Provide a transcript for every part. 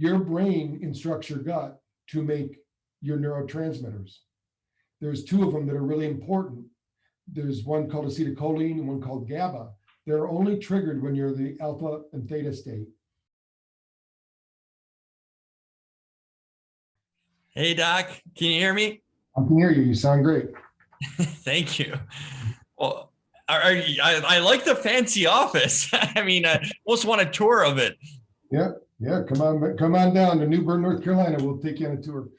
your brain instructs your gut to make your neurotransmitters. There's two of them that are really important. There's one called acetylcholine and one called GABA. They're only triggered when you're the alpha and theta state. Hey, Doc, can you hear me? I can hear you. You sound great. Thank you. Well, I like the fancy office. I mean, I almost want a tour of it. Yeah. Come on down to New Bern, North Carolina. We'll take you on a tour.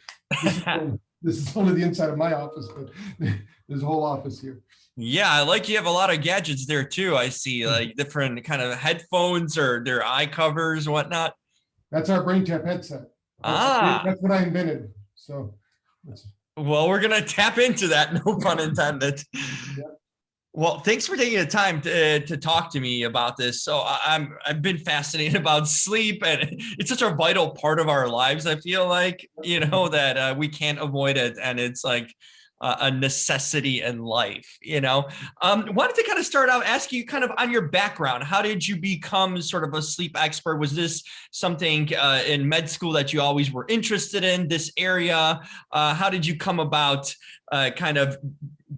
This is only the inside of my office, but there's a whole office here. Yeah, I like you have a lot of gadgets there too. I see like different kind of headphones or their eye covers, whatnot. That's our BrainTap headset. That's what I invented. So, well, we're gonna tap into that. No pun intended. Yeah. Well, thanks for taking the time to talk to me about this. So I've been fascinated about sleep, and it's such a vital part of our lives. I feel like, that we can't avoid it, and it's like a necessity in life. Wanted to kind of start out asking you kind of on your background. How did you become sort of a sleep expert? Was this something in med school that you always were interested in this area? How did you come about kind of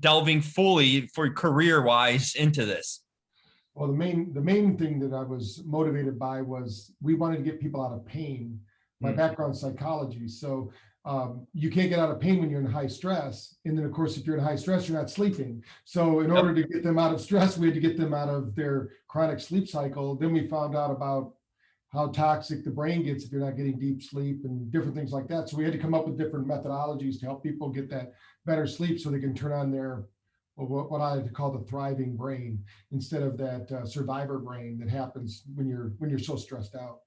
delving fully for career-wise into this? Well, the main thing that I was motivated by was we wanted to get people out of pain. My background is psychology, so you can't get out of pain when you're in high stress. And then, of course, if you're in high stress, you're not sleeping. So in order to get them out of stress, we had to get them out of their chronic sleep cycle. Then we found out about how toxic the brain gets if you're not getting deep sleep and different things like that. So we had to come up with different methodologies to help people get that better sleep so they can turn on their, what I like to call the thriving brain, instead of that survivor brain that happens when you're so stressed out.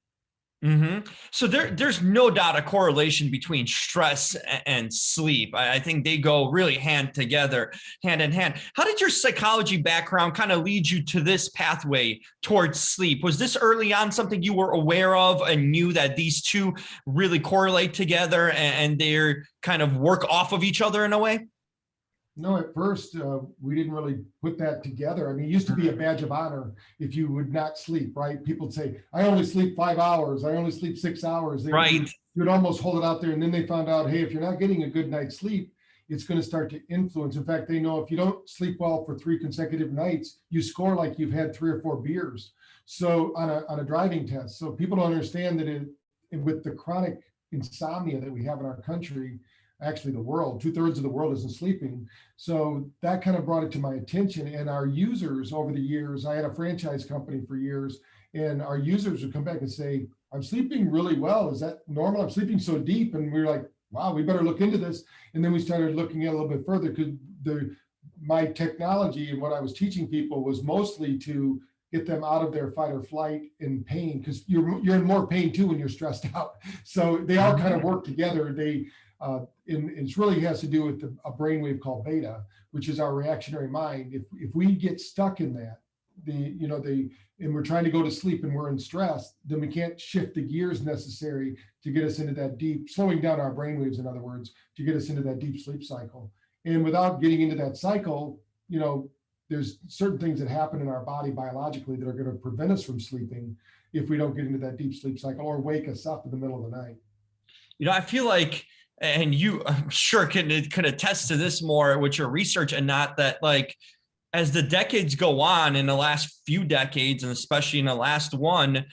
Mm-hmm. So there's no doubt a correlation between stress and sleep. I think they go really hand in hand. How did your psychology background kind of lead you to this pathway towards sleep? Was this early on something you were aware of and knew that these two really correlate together and they're kind of work off of each other in a way? No, at first, we didn't really put that together. I mean, it used to be a badge of honor if you would not sleep, right? People would say, I only sleep 5 hours. I only sleep 6 hours. You would almost hold it out there. And then they found out, hey, if you're not getting a good night's sleep, it's going to start to influence. In fact, they know if you don't sleep well for 3 consecutive nights, you score like you've had 3 or 4 beers. So on a driving test. So people don't understand that with the chronic insomnia that we have in our country, actually the world, 2/3 of the world isn't sleeping. So that kind of brought it to my attention. And our users over the years, I had a franchise company for years, and our users would come back and say, I'm sleeping really well. Is that normal? I'm sleeping so deep. And we were like, wow, we better look into this. And then we started looking at it a little bit further, because my technology and what I was teaching people was mostly to get them out of their fight or flight in pain, because you're in more pain too when you're stressed out. So they all kind of work together. It really has to do with a brainwave called beta, which is our reactionary mind. If we get stuck in that, and we're trying to go to sleep and we're in stress, then we can't shift the gears necessary to get us into that deep, slowing down our brainwaves, in other words, to get us into that deep sleep cycle. And without getting into that cycle, there's certain things that happen in our body biologically that are going to prevent us from sleeping if we don't get into that deep sleep cycle or wake us up in the middle of the night. I feel like, and you, I'm sure, can attest to this more with your research, and not that, like, as the decades go on, in the last few decades, and especially in the last one,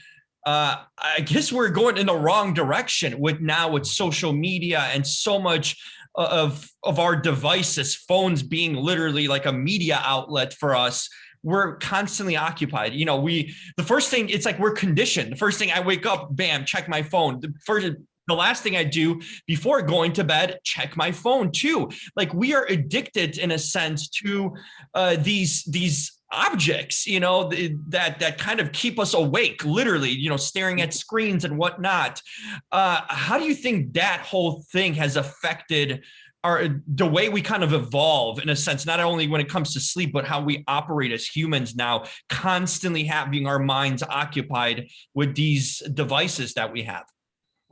I guess we're going in the wrong direction with social media and so much of our devices, phones being literally like a media outlet for us. We're constantly occupied. The first thing, it's like we're conditioned. The first thing I wake up, bam, check my phone. The last thing I do before going to bed, check my phone too. Like, we are addicted in a sense to these objects, that kind of keep us awake, literally, staring at screens and whatnot. How do you think that whole thing has affected the way we kind of evolve, in a sense, not only when it comes to sleep, but how we operate as humans now, constantly having our minds occupied with these devices that we have?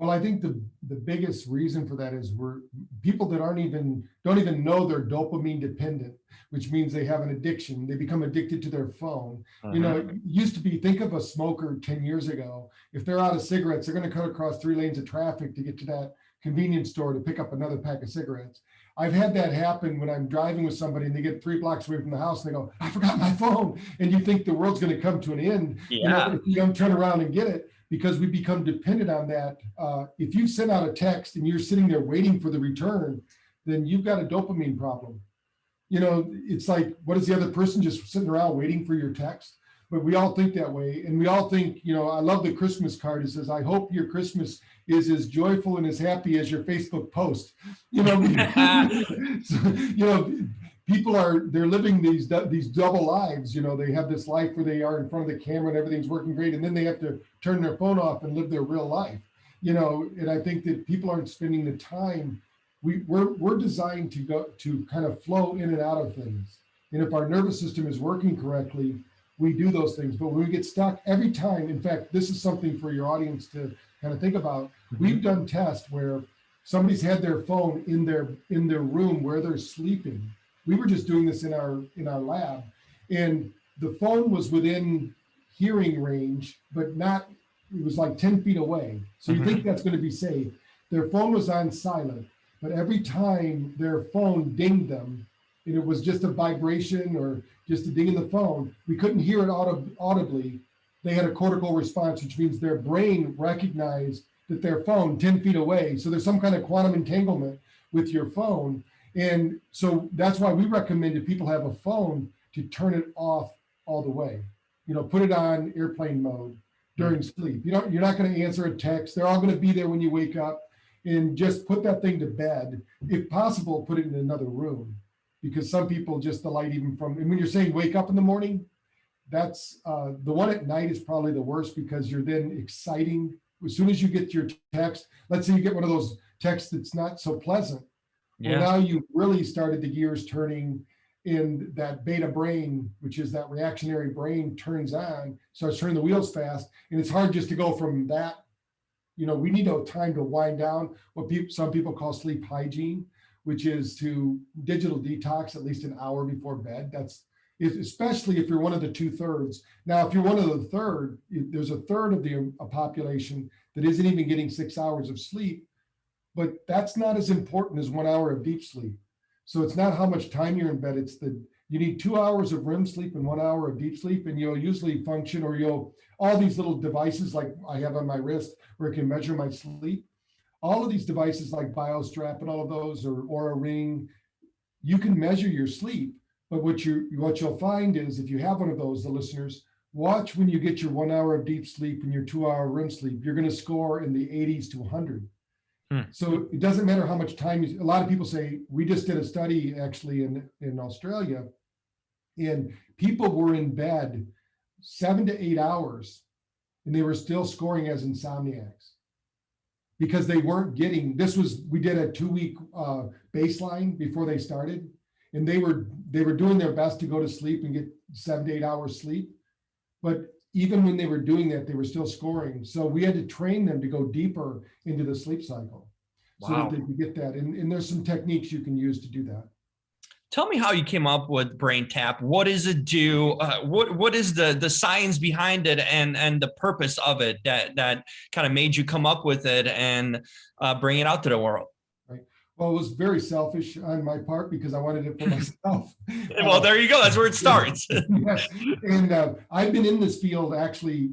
Well, I think the biggest reason for that is we're people that don't even know they're dopamine dependent, which means they have an addiction. They become addicted to their phone. You know, it used to be, think of a smoker 10 years ago. If they're out of cigarettes, they're going to cut across 3 lanes of traffic to get to that convenience store to pick up another pack of cigarettes. I've had that happen when I'm driving with somebody and they get 3 blocks away from the house and they go, I forgot my phone. And you think the world's going to come to an end. Yeah. You know, if you don't turn around and get it, because we become dependent on that. If you send out a text and you're sitting there waiting for the return, then you've got a dopamine problem. You know, it's like, what is the other person just sitting around waiting for your text? But we all think that way. And we all think, you know, I love the Christmas card. It says, I hope your Christmas is as joyful and as happy as your Facebook post. You know, so, you know, people they're living these double lives. You know, they have this life where they are in front of the camera and everything's working great, and then they have to turn their phone off and live their real life. You know, and I think that people aren't spending the time. We're designed to kind of flow in and out of things, and if our nervous system is working correctly, we do those things. But when we get stuck every time, in fact, this is something for your audience to kind of think about. We've done tests where somebody's had their phone in their room where they're sleeping. We were just doing this in our lab, and the phone was within hearing range, but not, it was like 10 feet away. So you think that's going to be safe. Their phone was on silent, but every time their phone dinged them, and it was just a vibration or just a ding in the phone, we couldn't hear it audibly. They had a cortical response, which means their brain recognized that their phone 10 feet away. So there's some kind of quantum entanglement with your phone. And so that's why we recommend if people have a phone to turn it off all the way. You know, put it on airplane mode during sleep. You're not going to answer a text. They're all going to be there when you wake up, and just put that thing to bed. If possible, put it in another room, because some people just delight even from, and when you're saying wake up in the morning, that's the one at night is probably the worst, because you're then exciting. As soon as you get your text, let's say you get one of those texts that's not so pleasant. Well, now you really started the gears turning, in that beta brain, which is that reactionary brain, turns on, starts turning the wheels fast. And it's hard just to go from that. You know, we need a time to wind down, what some people call sleep hygiene, which is to digital detox at least an hour before bed. That's especially if you're one of the 2/3. Now, if you're one of the third, there's a third of the population that isn't even getting 6 hours of sleep. But that's not as important as 1 hour of deep sleep. So it's not how much time you're in bed. It's you need 2 hours of REM sleep and 1 hour of deep sleep, and you'll usually function, or all these little devices like I have on my wrist where it can measure my sleep. All of these devices like BioStrap and all of those, or Oura Ring, you can measure your sleep. But what you'll find is, if you have one of those, the listeners, watch when you get your 1 hour of deep sleep and your 2 hour REM sleep, you're going to score in the 80s to 100. So it doesn't matter how much time a lot of people say, we just did a study actually in Australia, and people were in bed 7 to 8 hours and they were still scoring as insomniacs, because they weren't getting, we did a 2-week baseline before they started, and they were doing their best to go to sleep and get 7 to 8 hours sleep. But even when they were doing that, they were still scoring. So we had to train them to go deeper into the sleep cycle so that they could get that. And there's some techniques you can use to do that. Tell me how you came up with BrainTap. What does it do? What is the science behind it, and the purpose of it that kind of made you come up with it and bring it out to the world? Well, it was very selfish on my part, because I wanted it for myself. Well, there you go. That's where it starts. Yes. And I've been in this field actually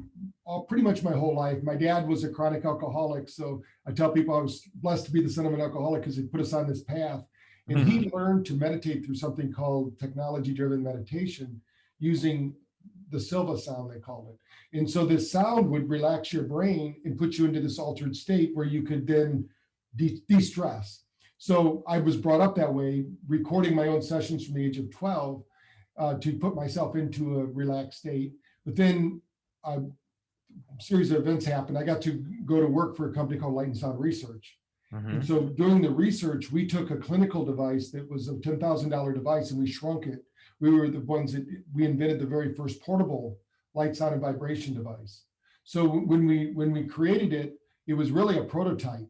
pretty much my whole life. My dad was a chronic alcoholic. So I tell people I was blessed to be the son of an alcoholic, because he put us on this path. And he learned to meditate through something called technology-driven meditation, using the Silva sound, they called it. And so this sound would relax your brain and put you into this altered state where you could then de-stress. So I was brought up that way, recording my own sessions from the age of 12 to put myself into a relaxed state. But then a series of events happened. I got to go to work for a company called Light and Sound Research. And so during the research, we took a clinical device that was a $10,000 device, and we shrunk it. We were the ones we invented the very first portable light, sound, and vibration device. So when we created it, it was really a prototype.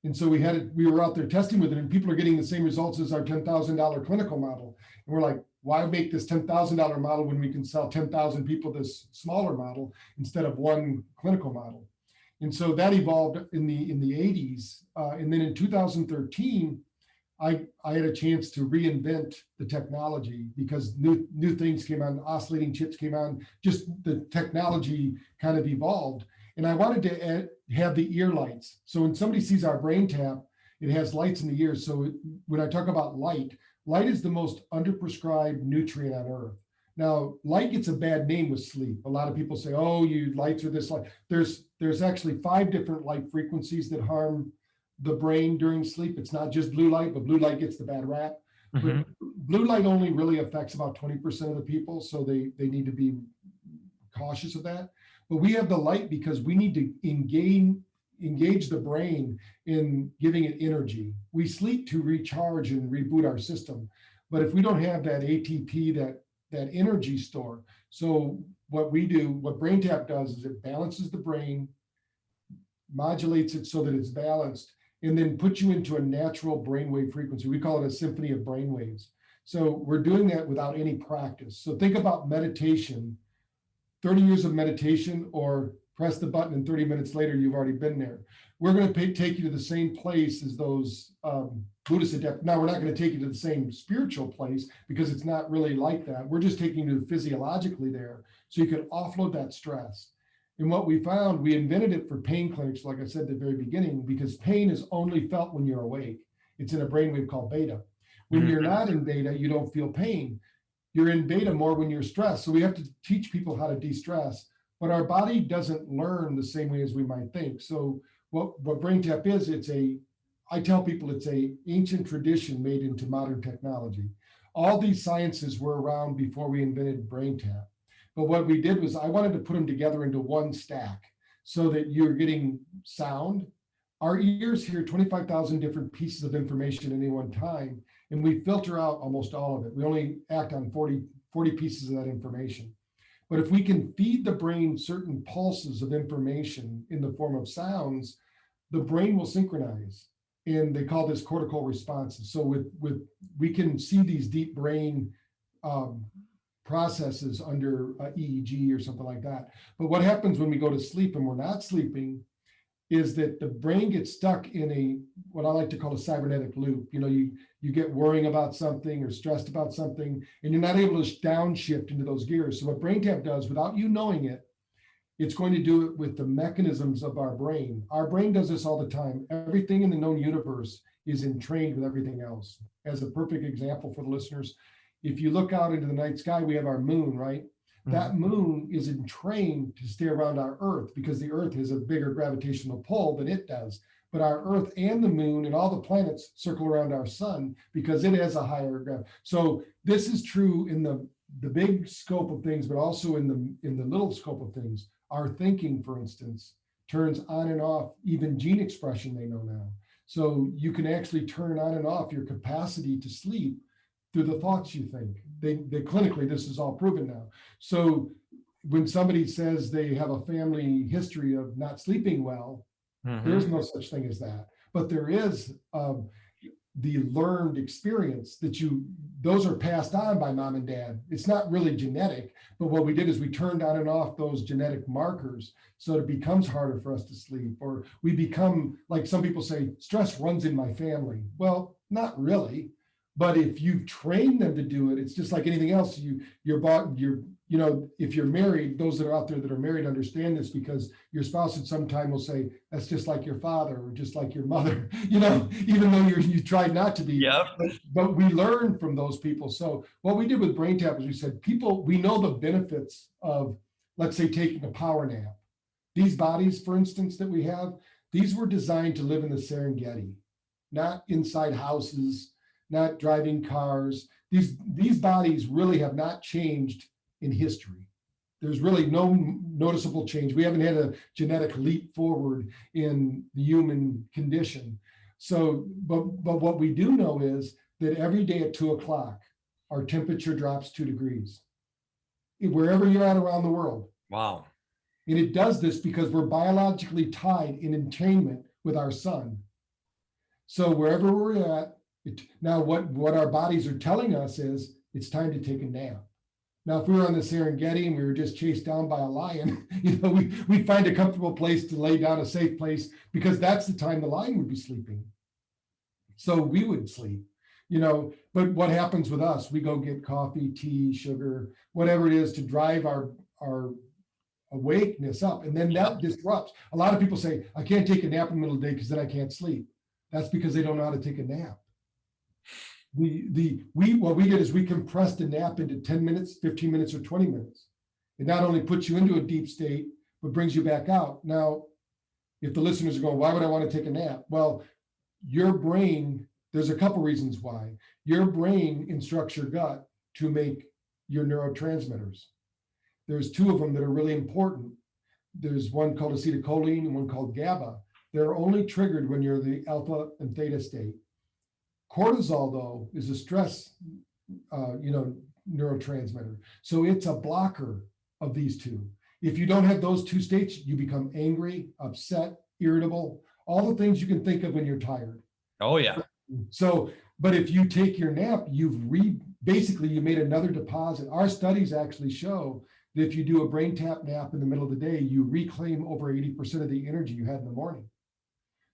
And so we were out there testing with it, and people are getting the same results as our $10,000 clinical model. And we're like, why make this $10,000 model when we can sell 10,000 people this smaller model instead of one clinical model? And so that evolved in the 80s. And then in 2013, I had a chance to reinvent the technology because new things came on, oscillating chips came on, just the technology kind of evolved. And I wanted to have the ear lights. So when somebody sees our BrainTap, it has lights in the ears. So when I talk about light is the most underprescribed nutrient on earth. Now, light gets a bad name with sleep. A lot of people say, oh, you lights are this light. There's actually 5 different light frequencies that harm the brain during sleep. It's not just blue light, but blue light gets the bad rap. But blue light only really affects about 20% of the people. So they need to be cautious of that. But we have the light because we need to engage the brain in giving it energy. We sleep to recharge and reboot our system. But if we don't have that ATP, that energy store. So what we do, what BrainTap does is it balances the brain, modulates it so that it's balanced, and then puts you into a natural brainwave frequency. We call it a symphony of brainwaves. So we're doing that without any practice. So think about meditation, 30 years of meditation, or press the button and 30 minutes later, you've already been there. We're going to take you to the same place as those Buddhist adepts. Now, we're not going to take you to the same spiritual place because it's not really like that. We're just taking you physiologically there so you can offload that stress. And what we found, we invented it for pain clinics, like I said at the very beginning, because pain is only felt when you're awake. It's in a brainwave called beta. When you're not in beta, you don't feel pain. You're in beta more when you're stressed. So we have to teach people how to de-stress, but our body doesn't learn the same way as we might think. So what BrainTap is, I tell people it's a ancient tradition made into modern technology. All these sciences were around before we invented BrainTap. But what we did was I wanted to put them together into one stack so that you're getting sound. Our ears hear 25,000 different pieces of information at any one time, and we filter out almost all of it. We only act on 40 pieces of that information. But if we can feed the brain certain pulses of information in the form of sounds, the brain will synchronize. And they call this cortical responses. So we can see these deep brain processes under EEG or something like that. But what happens when we go to sleep and we're not sleeping is that the brain gets stuck in what I like to call a cybernetic loop. You know, you get worrying about something or stressed about something, and you're not able to downshift into those gears. So what BrainTap does, without you knowing it, it's going to do it with the mechanisms of our brain. Our brain does this all the time. Everything in the known universe is entrained with everything else. As a perfect example for the listeners, if you look out into the night sky, we have our moon, right? That moon is entrained to stay around our Earth because the Earth has a bigger gravitational pull than it does. But our Earth and the moon and all the planets circle around our sun because it has a higher gravity. So this is true in the big scope of things, but also in the little scope of things. Our thinking, for instance, turns on and off, even gene expression they know now. So you can actually turn on and off your capacity to sleep through the thoughts you think. They clinically, this is all proven now. So when somebody says they have a family history of not sleeping well, there's no such thing as that. But there is the learned experience those are passed on by mom and dad. It's not really genetic, but what we did is we turned on and off those genetic markers so it becomes harder for us to sleep, or we become, like some people say, stress runs in my family. Well, not really. But if you train them to do it, it's just like anything else. If you're married, those that are out there that are married understand this, because your spouse at some time will say, that's just like your father or just like your mother, even though you tried not to be. Yep. But we learn from those people. So what we did with BrainTap is we said, we know the benefits of, let's say, taking a power nap. These bodies, for instance, that we have, these were designed to live in the Serengeti, not inside houses, not driving cars. These bodies really have not changed in history. There's really no noticeable change. We haven't had a genetic leap forward in the human condition. So, but what we do know is that every day at 2:00, our temperature drops 2 degrees, wherever you're at around the world. Wow. And it does this because we're biologically tied in entrainment with our sun. So wherever we're at, now what our bodies are telling us is it's time to take a nap. Now, if we were on the Serengeti and we were just chased down by a lion, we'd find a comfortable place to lay down, a safe place, because that's the time the lion would be sleeping. So we would sleep, but what happens with us? We go get coffee, tea, sugar, whatever it is to drive our awakeness up. And then that disrupts. A lot of people say, I can't take a nap in the middle of the day because then I can't sleep. That's because they don't know how to take a nap. What we did is we compressed a nap into 10 minutes, 15 minutes, or 20 minutes. It not only puts you into a deep state, but brings you back out. Now, if the listeners are going, why would I want to take a nap? Well, your brain, there's a couple reasons why. Your brain instructs your gut to make your neurotransmitters. There's two of them that are really important. There's one called acetylcholine and one called GABA. They're only triggered when you're in the alpha and theta state. Cortisol, though, is a stress, neurotransmitter. So it's a blocker of these two. If you don't have those two states, you become angry, upset, irritable, all the things you can think of when you're tired. Oh, yeah. So, but if you take your nap, basically you made another deposit. Our studies actually show that if you do a BrainTap nap in the middle of the day, you reclaim over 80% of the energy you had in the morning.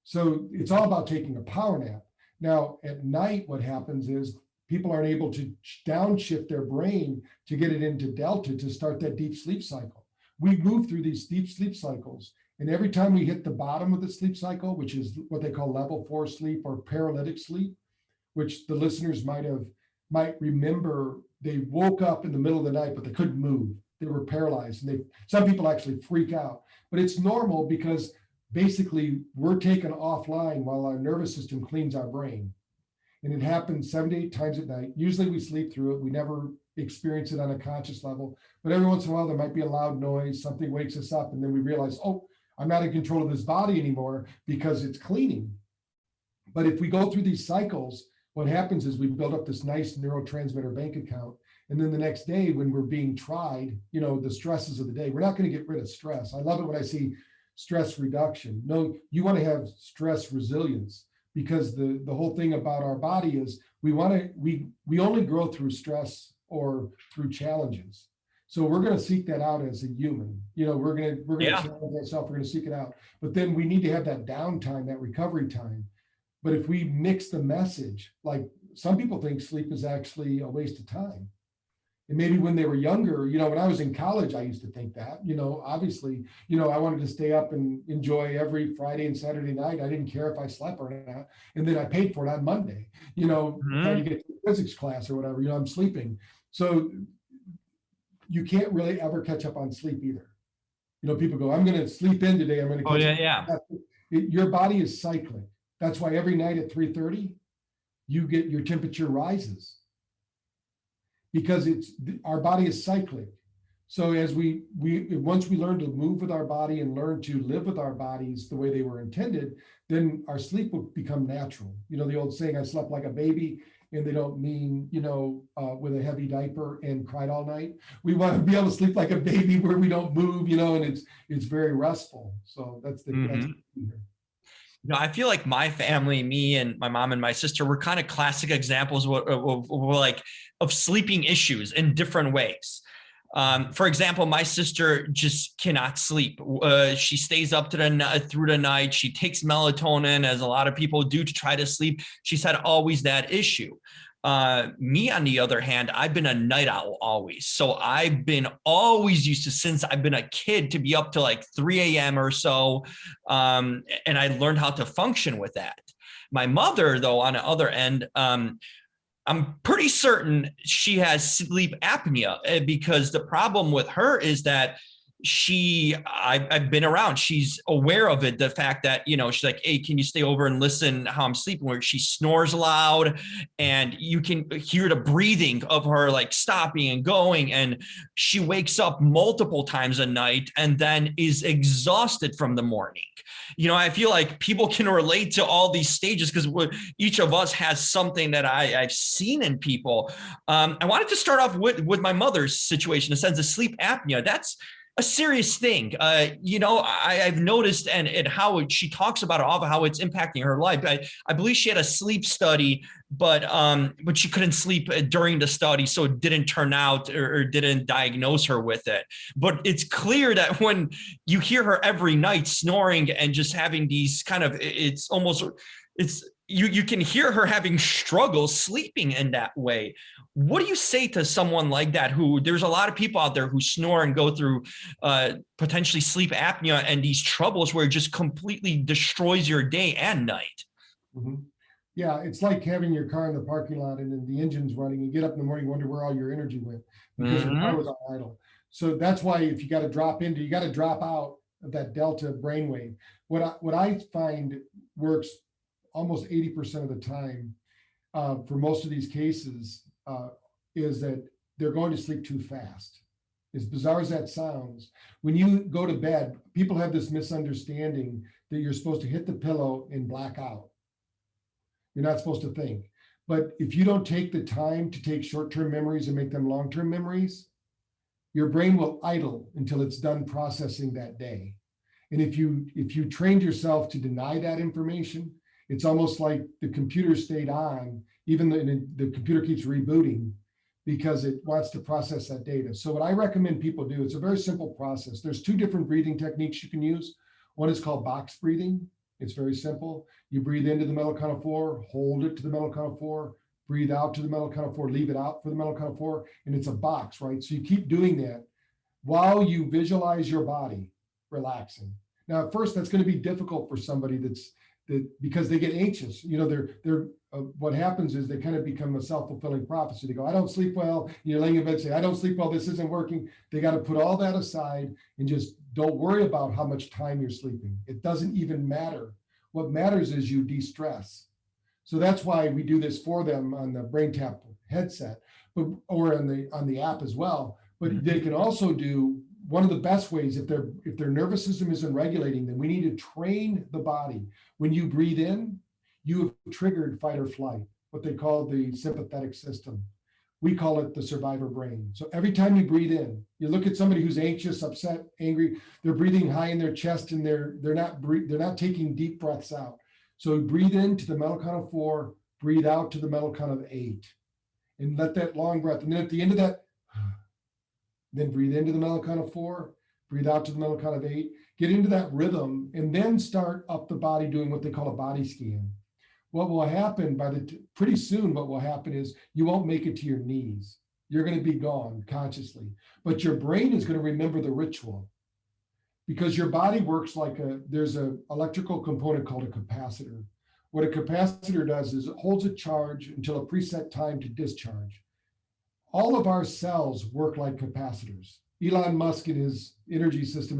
So it's all about taking a power nap. Now, at night, what happens is people aren't able to downshift their brain to get it into delta to start that deep sleep cycle. We move through these deep sleep cycles, and every time we hit the bottom of the sleep cycle, which is what they call level 4 sleep or paralytic sleep, which the listeners might remember, they woke up in the middle of the night, but they couldn't move. They were paralyzed, and some people actually freak out. But it's normal because basically we're taken offline while our nervous system cleans our brain. And it happens 7 to 8 times at night. Usually we sleep through it. We never experience it on a conscious level, but every once in a while there might be a loud noise, something wakes us up, and then we realize, oh, I'm not in control of this body anymore because it's cleaning. But if we go through these cycles, what happens is we build up this nice neurotransmitter bank account. And then the next day when we're being tried, the stresses of the day, we're not going to get rid of stress. I love it when I see stress reduction. No, you want to have stress resilience, because the whole thing about our body is we only grow through stress or through challenges. So we're going to seek that out as a human. We're going to challenge ourselves. We're going to seek it out. But then we need to have that downtime, that recovery time. But if we mix the message, like some people think sleep is actually a waste of time. And maybe when they were younger, when I was in college, I used to think that, obviously, I wanted to stay up and enjoy every Friday and Saturday night. I didn't care if I slept or not. And then I paid for it on Monday, trying to get to physics class or whatever, I'm sleeping. So you can't really ever catch up on sleep either. People go, I'm going to sleep in today. I'm going to catch up. Yeah. Your body is cyclic. That's why every night at 3:30, your temperature rises. Because our body is cyclic. So as once we learn to move with our body and learn to live with our bodies the way they were intended, then our sleep will become natural. The old saying, I slept like a baby, and they don't mean, with a heavy diaper and cried all night. We want to be able to sleep like a baby where we don't move, and it's very restful. So that's the key here. I feel like my family, me and my mom and my sister, were kind of classic examples of sleeping issues in different ways. For example, my sister just cannot sleep. She stays up through the night. She takes melatonin, as a lot of people do, to try to sleep. She's had always that issue. Me, on the other hand, I've been a night owl always. So I've been always used to, since I've been a kid, to be up to like 3 a.m. or so. And I learned how to function with that. My mother, though, on the other end, I'm pretty certain she has sleep apnea, because the problem with her is that I've been around. She's aware of it. The fact that, she's like, hey, can you stay over and listen how I'm sleeping? Where she snores loud, and you can hear the breathing of her like stopping and going. And she wakes up multiple times a night and then is exhausted from the morning. I feel like people can relate to all these stages because each of us has something that I've seen in people. I wanted to start off with my mother's situation, in the sense of sleep apnea. a serious thing. I've noticed and how she talks about it, all how it's impacting her life. I believe she had a sleep study, but she couldn't sleep during the study, so it didn't turn out or didn't diagnose her with it. But it's clear that when you hear her every night snoring and just having these kind of, you can hear her having struggles sleeping in that way. What do you say to someone like that, who there's a lot of people out there who snore and go through potentially sleep apnea and these troubles where it just completely destroys your day and night? Mm-hmm. Yeah, it's like having your car in the parking lot and then the engine's running. You get up in the morning, wonder where all your energy went because your car was on idle. So that's why if you got to drop out of that delta brainwave. What I find works almost 80% of the time for most of these cases is that they're going to sleep too fast. As bizarre as that sounds, when you go to bed, people have this misunderstanding that you're supposed to hit the pillow and black out. You're not supposed to think. But if you don't take the time to take short-term memories and make them long-term memories, your brain will idle until it's done processing that day. And if you trained yourself to deny that information, it's almost like the computer stayed on, even though the computer keeps rebooting because it wants to process that data. So what I recommend people do, it's a very simple process. There's two different breathing techniques you can use. One is called box breathing. It's very simple. You breathe into the middle count of 4, hold it to the middle count of 4, breathe out to the middle count of 4, leave it out for the middle count of 4, and it's a box, right? So you keep doing that while you visualize your body relaxing. Now, at first, that's going to be difficult for somebody because they get anxious. What happens is they kind of become a self-fulfilling prophecy. They go, I don't sleep well. You're laying in bed, say, I don't sleep well. This isn't working. They got to put all that aside and just don't worry about how much time you're sleeping. It doesn't even matter. What matters is you de-stress. So that's why we do this for them on the BrainTap headset, or on the app as well. But they can also do one of the best ways if their nervous system isn't regulating, then we need to train the body. When you breathe in, you have triggered fight or flight, what they call the sympathetic system. We call it the survivor brain. So every time you breathe in, you look at somebody who's anxious, upset, angry, they're breathing high in their chest and they're not taking deep breaths out. So breathe in to the middle count of 4, breathe out to the middle count of 8, and let that long breath. And then at the end of that, then breathe into the middle count of 4, breathe out to the middle count of 8, get into that rhythm, and then start up the body doing what they call a body scan. What will happen pretty soon, what will happen is you won't make it to your knees. You're going to be gone consciously, but your brain is going to remember the ritual because your body works like there's an electrical component called a capacitor. What a capacitor does is it holds a charge until a preset time to discharge. All of our cells work like capacitors. Elon Musk in his energy system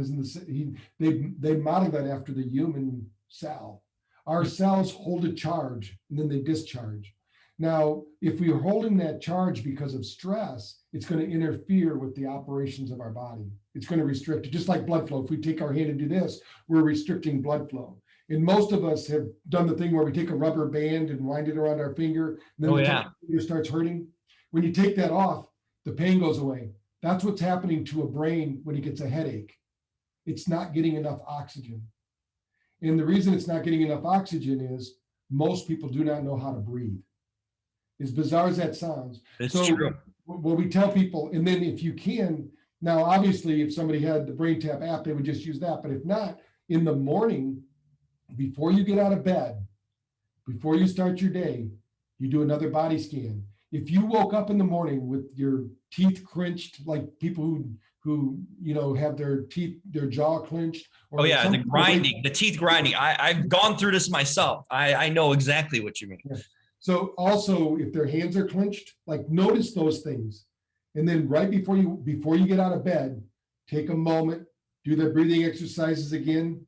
they modeled that after the human cell. Our cells hold a charge and then they discharge. Now, if we are holding that charge because of stress, it's going to interfere with the operations of our body. It's going to restrict it, just like blood flow. If we take our hand and do this, we're restricting blood flow. And most of us have done the thing where we take a rubber band and wind it around our finger, and then the finger starts hurting. When you take that off, the pain goes away. That's what's happening to a brain when it gets a headache. It's not getting enough oxygen. And the reason it's not getting enough oxygen is most people do not know how to breathe. As bizarre as that sounds. It's true. What we tell people, and then if you can, now obviously if somebody had the BrainTap app, they would just use that. But if not, in the morning, before you get out of bed, before you start your day, you do another body scan. If you woke up in the morning with your teeth clenched, like people who have their jaw clenched. Or the grinding, the teeth grinding. I've gone through this myself. I know exactly what you mean. Yeah. So also, if their hands are clenched, like notice those things, and then right before you get out of bed, take a moment, do the breathing exercises again,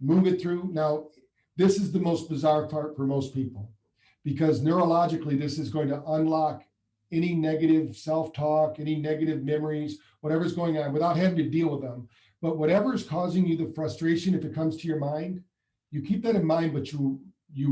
move it through. Now, this is the most bizarre part for most people, because neurologically, this is going to unlock any negative self-talk, any negative memories, whatever's going on without having to deal with them. But whatever's causing you the frustration, if it comes to your mind, you keep that in mind, but you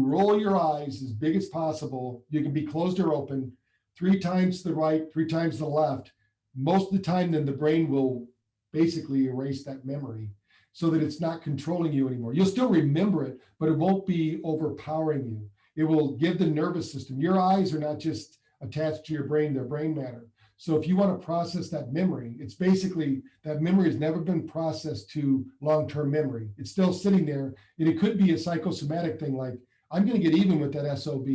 roll your eyes as big as possible. You can be closed or open 3 times to the right, 3 times to the left. Most of the time, then the brain will basically erase that memory so that it's not controlling you anymore. You'll still remember it, but it won't be overpowering you. It will give the nervous system. Your eyes are not just attached to your brain, they're brain matter. So if you want to process that memory, it's basically that memory has never been processed to long-term memory. It's still sitting there, and it could be a psychosomatic thing like, I'm going to get even with that SOB.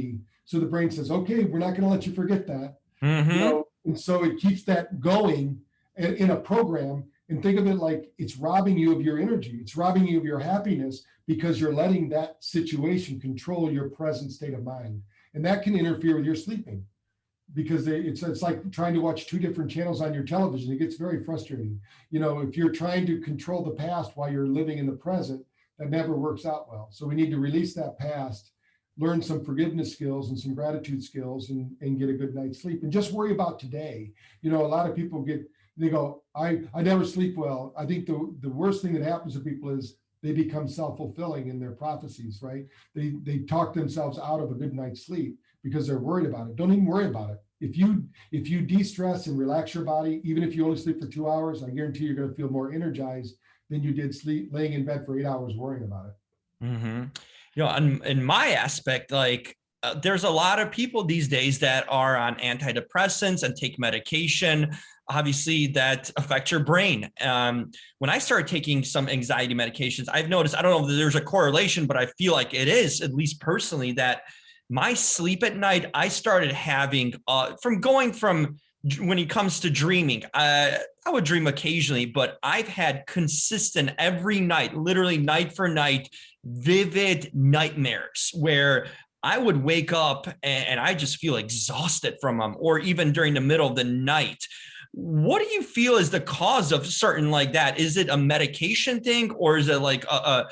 So the brain says, okay, we're not going to let you forget that. And so it keeps that going in a program. And think of it like it's robbing you of your energy. It's robbing you of your happiness because you're letting that situation control your present state of mind. And that can interfere with your sleeping because it's like trying to watch two different channels on your television. It gets very frustrating. If you're trying to control the past while you're living in the present, that never works out well. So we need to release that past, learn some forgiveness skills and some gratitude skills and get a good night's sleep and just worry about today. A lot of people they go, I never sleep well. I think the worst thing that happens to people is they become self-fulfilling in their prophecies, right? They talk themselves out of a good night's sleep because they're worried about it. Don't even worry about it. If you de-stress and relax your body, even if you only sleep for 2 hours, I guarantee you're going to feel more energized than you did laying in bed for 8 hours worrying about it. In my aspect, there's a lot of people these days that are on antidepressants and take medication, obviously that affect your brain. When I started taking some anxiety medications, I've noticed, I don't know if there's a correlation, but I feel like it is, at least personally, that my sleep at night, I started having, when it comes to dreaming, I would dream occasionally, but I've had consistent every night, literally night for night, vivid nightmares where I would wake up and I just feel exhausted from them, or even during the middle of the night. What do you feel is the cause of certain like that? Is it a medication thing, or is it like a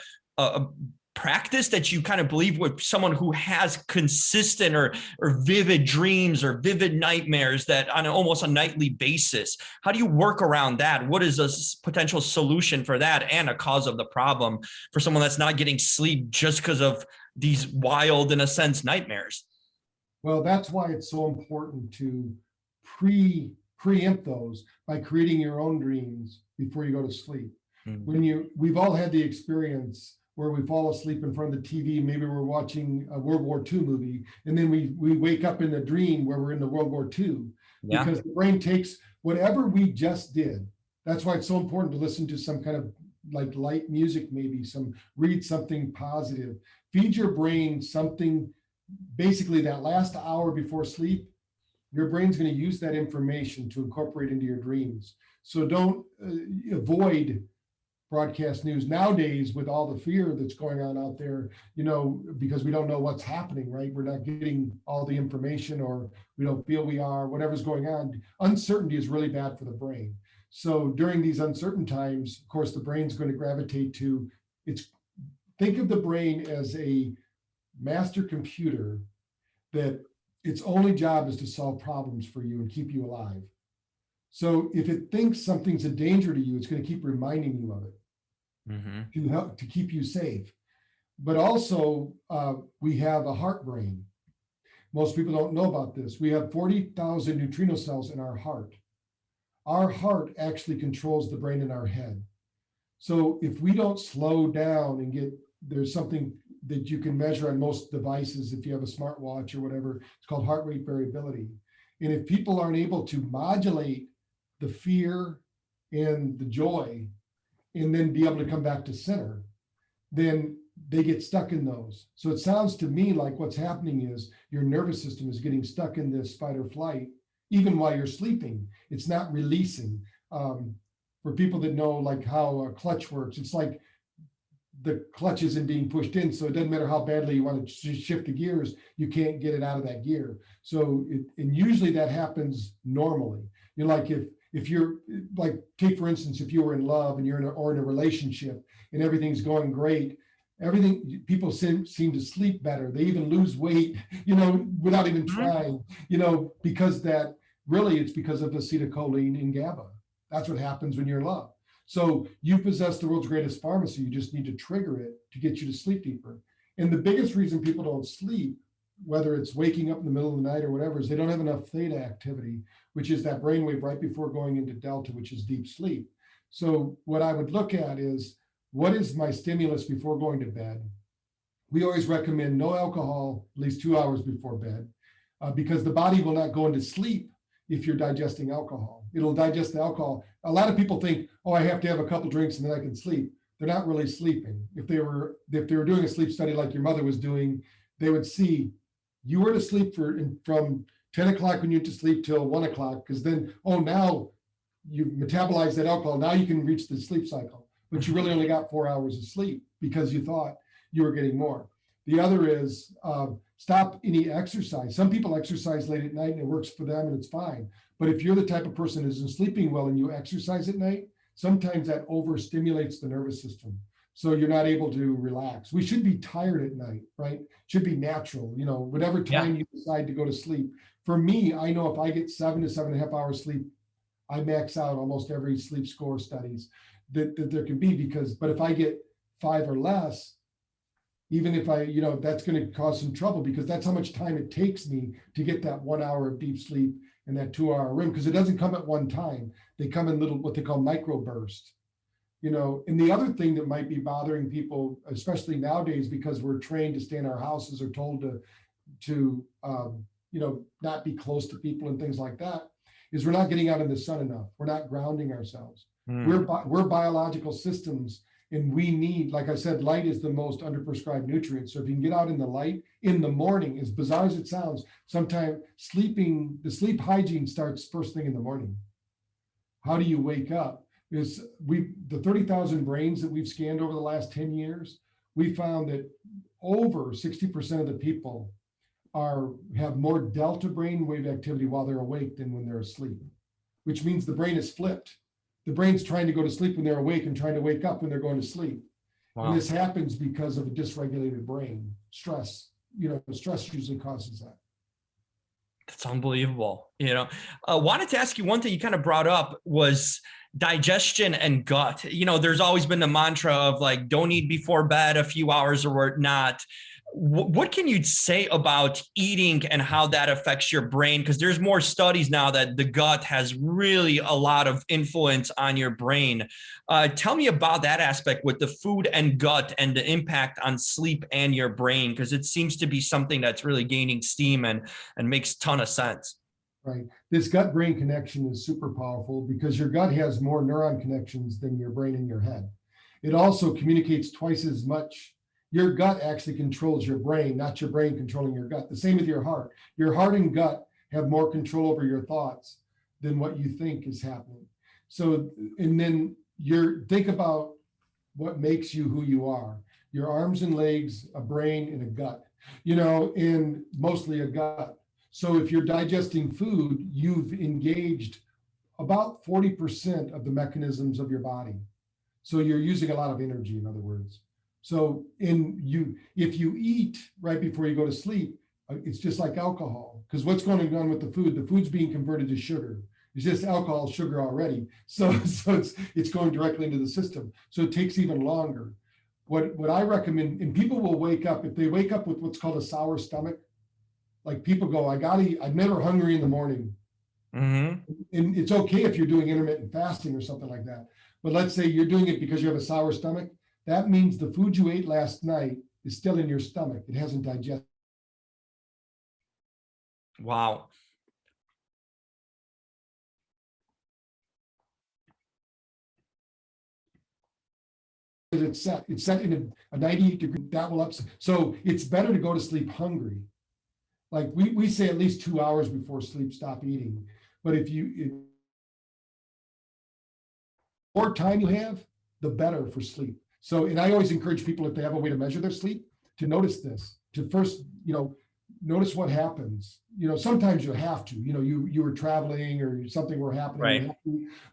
practice that you kind of believe with someone who has consistent or vivid dreams or vivid nightmares that on almost a nightly basis? How do you work around that? What is a potential solution for that and a cause of the problem for someone that's not getting sleep just because of these wild, in a sense, nightmares? Well, that's why it's so important to preempt those by creating your own dreams before you go to sleep. We've all had the experience where we fall asleep in front of the TV. Maybe we're watching a World War II movie, and then we wake up in a dream where we're in the World War II, because the brain takes whatever we just did. That's why it's so important to listen to some kind of like light music, maybe read something positive, feed your brain something. Basically that last hour before sleep, your brain's going to use that information to incorporate into your dreams. So don't avoid broadcast news nowadays with all the fear that's going on out there, because we don't know what's happening, right? We're not getting all the information, or we don't feel we are, whatever's going on. Uncertainty is really bad for the brain. So during these uncertain times, of course, the brain's going to gravitate to think of the brain as a master computer that its only job is to solve problems for you and keep you alive. So if it thinks something's a danger to you, it's going to keep reminding you of it to keep you safe. But also, we have a heart brain. Most people don't know about this. We have 40,000 neutrino cells in our heart. Our heart actually controls the brain in our head. So if we don't slow down and there's something that you can measure on most devices, if you have a smartwatch or whatever, it's called heart rate variability. And if people aren't able to modulate the fear and the joy and then be able to come back to center, then they get stuck in those. So it sounds to me like what's happening is your nervous system is getting stuck in this fight or flight, even while you're sleeping. It's not releasing. For people that know like how a clutch works, it's like the clutch isn't being pushed in, so it doesn't matter how badly you want to shift the gears, you can't get it out of that gear. So and usually that happens normally. Like if you're like, take for instance, if you were in love and you're in a relationship and everything's going great, people seem to sleep better. They even lose weight, without even trying, because it's because of acetylcholine and GABA. That's what happens when you're in love. So you possess the world's greatest pharmacy. You just need to trigger it to get you to sleep deeper. And the biggest reason people don't sleep, whether it's waking up in the middle of the night or whatever, is they don't have enough theta activity, which is that brainwave right before going into delta, which is deep sleep. So what I would look at is, what is my stimulus before going to bed? We always recommend no alcohol at least 2 hours before bed, because the body will not go into sleep if you're digesting alcohol. It'll digest the alcohol. A lot of people think, oh, I have to have a couple drinks and then I can sleep. They're not really sleeping. If they were doing a sleep study like your mother was doing, they would see you were to sleep from 10 o'clock when you went to sleep till 1 o'clock, because then, oh, now you've metabolized that alcohol. Now you can reach the sleep cycle, but you really only got 4 hours of sleep because you thought you were getting more. The other is stop any exercise. Some people exercise late at night and it works for them and it's fine. But if you're the type of person who isn't sleeping well and you exercise at night, sometimes that overstimulates the nervous system. So you're not able to relax. We should be tired at night, right? Should be natural, whatever time you decide to go to sleep. For me, I know if I get 7 to 7.5 hours sleep, I max out almost every sleep score studies that there can be, but if I get 5 or less, even if that's going to cause some trouble, because that's how much time it takes me to get that 1 hour of deep sleep and that 2 hour REM, because it doesn't come at one time. They come in little, what they call micro bursts, and the other thing that might be bothering people, especially nowadays, because we're trained to stay in our houses or told to not be close to people and things like that, is we're not getting out in the sun enough. We're not grounding ourselves. We're biological systems. And we need, like I said, light is the most underprescribed nutrient. So if you can get out in the light in the morning, as bizarre as it sounds, sometimes the sleep hygiene starts first thing in the morning. How do you wake up? The 30,000 brains that we've scanned over the last 10 years, we found that over 60% of the people have more delta brainwave activity while they're awake than when they're asleep, which means the brain is flipped. The brain's trying to go to sleep when they're awake and trying to wake up when they're going to sleep. Wow. And this happens because of a dysregulated brain. Stress, stress usually causes that. That's unbelievable. Wanted to ask you one thing you kind of brought up was digestion and gut. There's always been the mantra of like, don't eat before bed a few hours or whatnot. What can you say about eating and how that affects your brain? Because there's more studies now that the gut has really a lot of influence on your brain. Tell me about that aspect with the food and gut and the impact on sleep and your brain, because it seems to be something that's really gaining steam and makes a ton of sense. Right. This gut-brain connection is super powerful because your gut has more neuron connections than your brain and your head. It also communicates twice as much. Your gut actually controls your brain, not your brain controlling your gut. The same with your heart. Your heart and gut have more control over your thoughts than what you think is happening. So, and then think about what makes you who you are. Your arms and legs, a brain, and a gut, and mostly a gut. So if you're digesting food, you've engaged about 40% of the mechanisms of your body. So you're using a lot of energy, in other words. So if you eat right before you go to sleep, it's just like alcohol, because what's going on with the food's being converted to sugar. It's just alcohol, sugar already. So it's going directly into the system. So it takes even longer. What I recommend, and people will wake up, if they wake up with what's called a sour stomach, like people go, I'm never hungry in the morning. Mm-hmm. And it's okay if you're doing intermittent fasting or something like that. But let's say you're doing it because you have a sour stomach. That means the food you ate last night is still in your stomach. It hasn't digested. Wow. It's set in a 98 degree, that will upset. So it's better to go to sleep hungry. Like we say at least 2 hours before sleep, stop eating. But if more time you have, the better for sleep. So, and I always encourage people, if they have a way to measure their sleep, to notice this, to first, notice what happens. Sometimes you have to, you were traveling or something were happening. Right.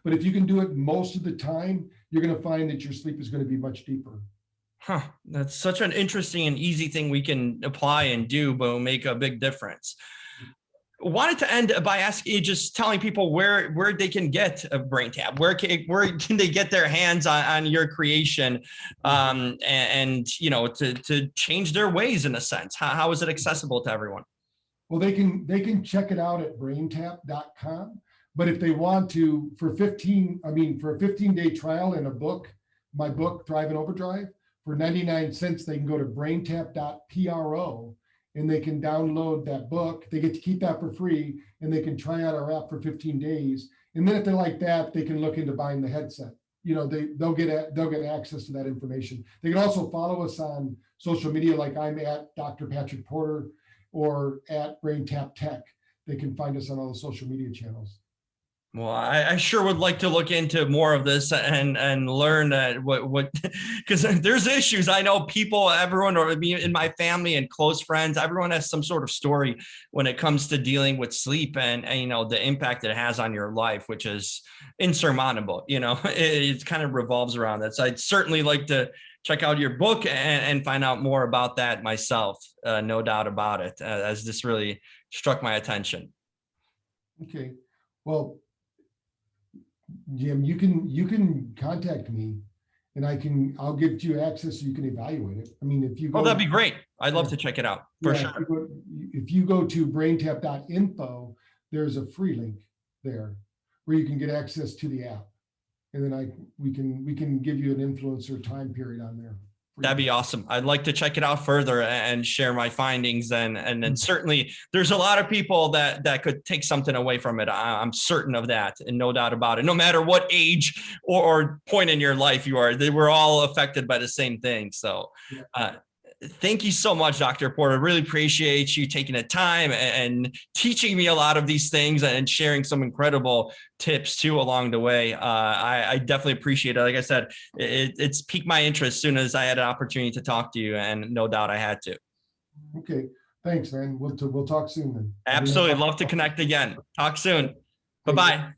But if you can do it most of the time, you're going to find that your sleep is going to be much deeper. Huh. That's such an interesting and easy thing we can apply and do, but will make a big difference. Wanted to end by asking, just telling people where they can get a BrainTap, where can they get their hands on your creation, and to change their ways in a sense. How is it accessible to everyone? Well, they can check it out at braintap.com. But if they want to, for a 15-day trial in a book, my book, Thrive and Overdrive, for 99 cents, they can go to braintap.pro and they can download that book. They get to keep that for free and they can try out our app for 15 days. And then if they like that, they can look into buying the headset. They'll get access to that information. They can also follow us on social media, like I'm at Dr. Patrick Porter or at BrainTap Tech. They can find us on all the social media channels. Well, I sure would like to look into more of this and learn what because there's issues. I know people, everyone, or me in my family and close friends, everyone has some sort of story when it comes to dealing with sleep and the impact it has on your life, which is insurmountable. It kind of revolves around that. So I'd certainly like to check out your book and find out more about that myself. No doubt about it, as this really struck my attention. Okay, well, Jim, you can contact me and I'll give you access so you can evaluate it. I mean, if you go, that'd be great. I'd love to check it out for sure. If you go to braintap.info, there's a free link there where you can get access to the app. And then we can give you an influencer time period on there. That'd be awesome. I'd like to check it out further and share my findings. And then certainly there's a lot of people that could take something away from it. I'm certain of that, and no doubt about it. No matter what age or point in your life you are, we're all affected by the same thing. So thank you so much, Dr. Porter. Really appreciate you taking the time and teaching me a lot of these things and sharing some incredible tips too along the way. I definitely appreciate it. Like I said, it's piqued my interest as soon as I had an opportunity to talk to you, and no doubt I had to. Okay, thanks, man. We'll talk soon then. Absolutely, love to connect again. Talk soon. Bye-bye.